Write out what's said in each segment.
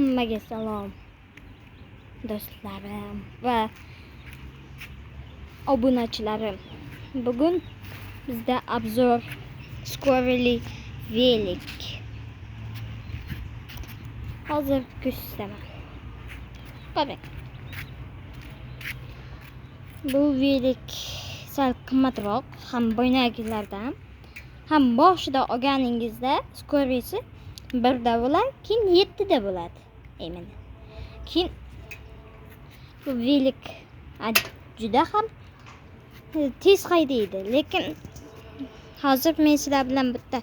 Hammaga salom do'stlarim va obunachilarim. Bugun bizda obzor Squirrely velik. Hozir ko'rsataman. Qarang. Bu velik sal qimmatroq, ham boynagilardan, ham boshida olganingizda Squirrely'si 1da bo'ladi, keyin 7da bo'ladi. Keyin bu velik juda ham tez haydaydi, lekin hozir men sizlar bilan bitta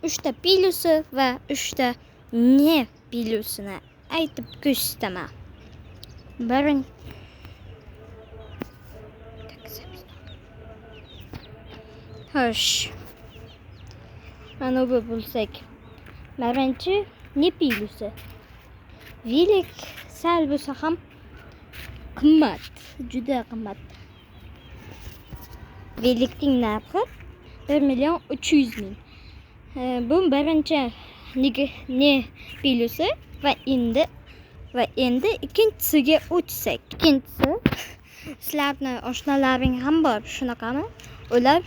uchta pilusi va 3ta ne pilusini aytib ko'rsataman. Xo'sh, mana bu bo'lsak, birinchi ne pilusi. Velik sal bo'lsa ham qimmat, juda qimmat. Velikning narxi 1.300.000. Bu birinchi ne pilusi va endi ikkinchisiga o'tsak. Ikkinchisi sizlarni oshnalaring ham bor, shunaqami? Ular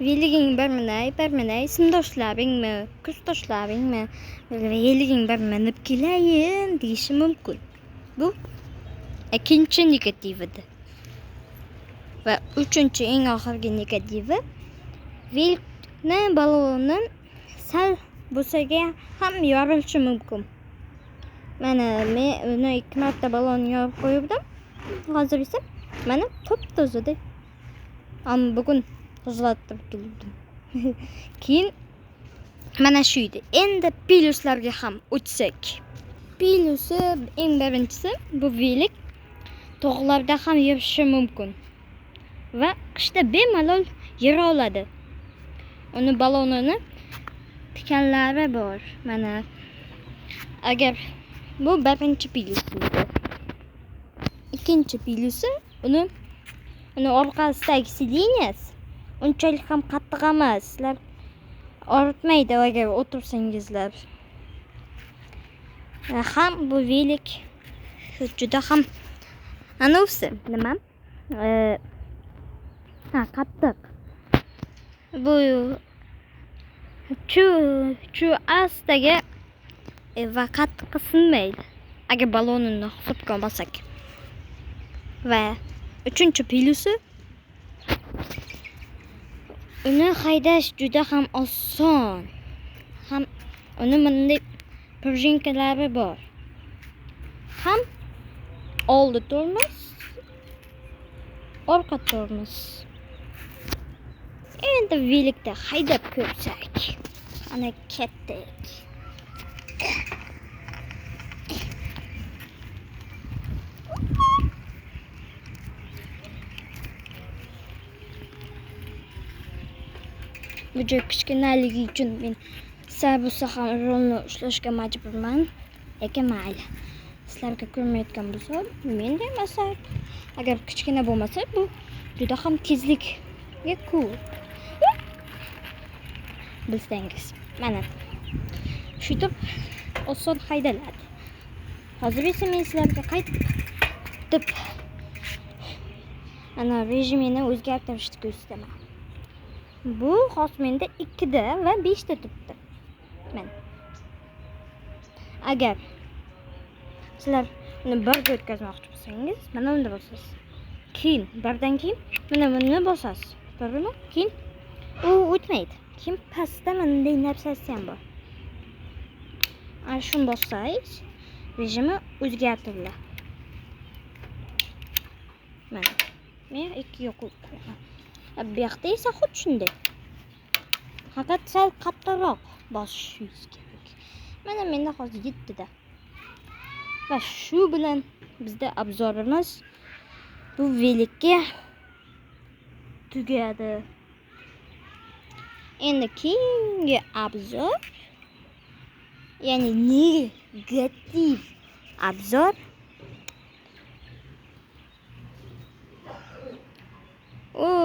veliging bir sindoshlaringmi, kursdoshlaringmi, veliging bir minib kelayin deyishi mumkin. Bu ikkinchi negatividir. Va uchinchi eng oxirgi negativi, velikni baloni sal bo'lsaga ham yorilishi mumkin. Mana men uni 2 marta balonni yorib qo'ydim. Hozir esa mana top-tozadir. Ammo bugun qo'zg'atib keldim. Keyin mana shu edi. Endi piluslarga ham o'tsak. Pilusi eng birinchisi, bu velik tog'larda ham yurishi mumkin. Va qishda bemalol yura oladi. Uni balonini tikanlari bor. Mana agar bu birinchi pilusi. Ikkinchi pilusi uni orqasidagi sideniyasi unchalik ham qattiq emas. Sizlar og'ritmaydi agar o'tirsangizlar. Ham bu velik juda ham anavsi nima? Qattiq. Bu chu astaga va qattiq sinmaydi. Agar balonini hisobga olmasak. Va uchinchi pilusi, uni haydash juda ham oson. Ham uni bunday prujinkalari bor. Ham oldi tormoz, orqa tormoz. Endi velikda haydab ko'rsak. Ana ketdik. Bu joy kichkinaligi uchun men sal bo'lsa ham rolni ushlashga majburman. Lekin mayli. Sizlarga ko'rmayotgan bo'lsa, menda emas. Agar kichkina bo'lmasa, bu juda ham tezlikga ko'p. Bilsangiz, mana shutib oson haydaladi. Hozir esa men sizlarga qaytib ana rejimini o'zgartirishni ko'rsataman. Bu hozir menda 2da va 5da turibdi. Mana. Agar sizlar uni 1ga o'tkazmoqchi bo'lsangiz, mana unda bosasiz. Keyin birdan keyin mana buni bosasiz. To'g'rimi? Keyin u o'tmaydi. Keyin pastda bunday narsasi ham bor. Ana shuni bossangiz, rejimi o'zgartiriladi. Mana. Men 2ga qo'ydim. Bu yoqda esa xuddi shunday. Faqat sal qattiqroq bosishingiz kerak. Mana menda hozir 7da. Va shu bilan bizda obzorimiz bu velikka tugadi. Endi keyingi obzor, ya'ni negativ obzor.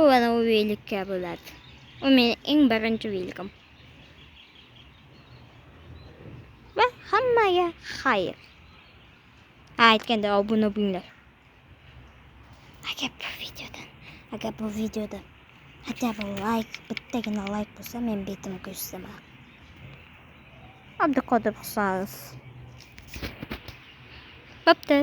Mana u velikka bo'ladi. U mening eng birinchi velikim. hammaga xayr. Aytganda obuna bo'linglar. Agar bu videoda hatto bittagina like bo'lsa, men betim ko'rsataman. Abduqodir Husanov. Bo'pti.